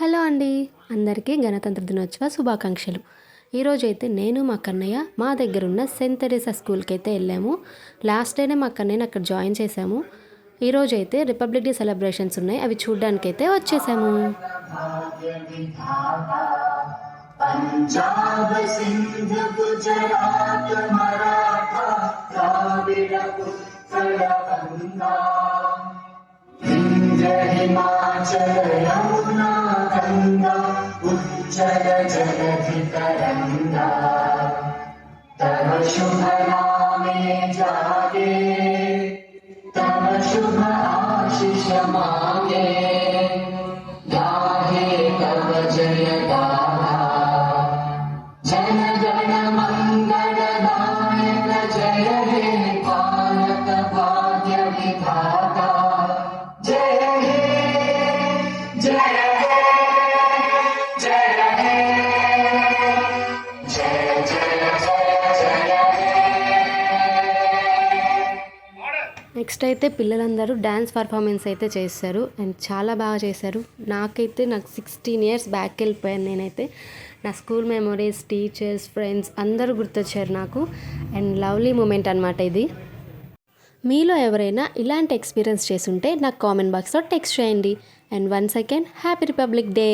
Hello అండి, అందరికీ గణతంత్ర దినోత్సవ శుభాకాంక్షలు. ఈరోజైతే నేను మా కన్నయ్య మా దగ్గరున్న సెయింట్ తెరేసా స్కూల్కి అయితే వెళ్ళాము. లాస్ట్ డేనే మా కన్నయ్యని అక్కడ జాయిన్ చేశాము. ఈరోజైతే రిపబ్లిక్ డే సెలబ్రేషన్స్ ఉన్నాయి, అవి చూడడానికైతే వచ్చేసాము. పంజాబ్ సింధ్ గుజరాత్ మరాఠా ద్రావిడ ఉత్కళ గంగా हिमाचल यमुना गंगा उज्जल जलधि तरंगा तव शुभ नामे जागे तव शुभ आशीष मांगे गाहे तव जय गाथा जन गण मंगल नायक जय हे भारत भाग्य विधाता నెక్స్ట్ అయితే పిల్లలందరూ డ్యాన్స్ పర్ఫార్మెన్స్ అయితే చేశారు అండ్ చాలా బాగా చేశారు. నాకు 16 ఇయర్స్ బ్యాక్ వెళ్ళిపోయాను. నేనైతే నా స్కూల్ మెమొరీస్, టీచర్స్, ఫ్రెండ్స్ అందరూ గుర్తొచ్చారు నాకు. అండ్ లవ్లీ మూమెంట్ అనమాట ఇది. మీలో ఎవరైనా ఇలాంటి ఎక్స్పీరియన్స్ చేసుంటే నాకు కామెంట్ బాక్స్లో టెక్స్ట్ చేయండి. And once again happy republic day.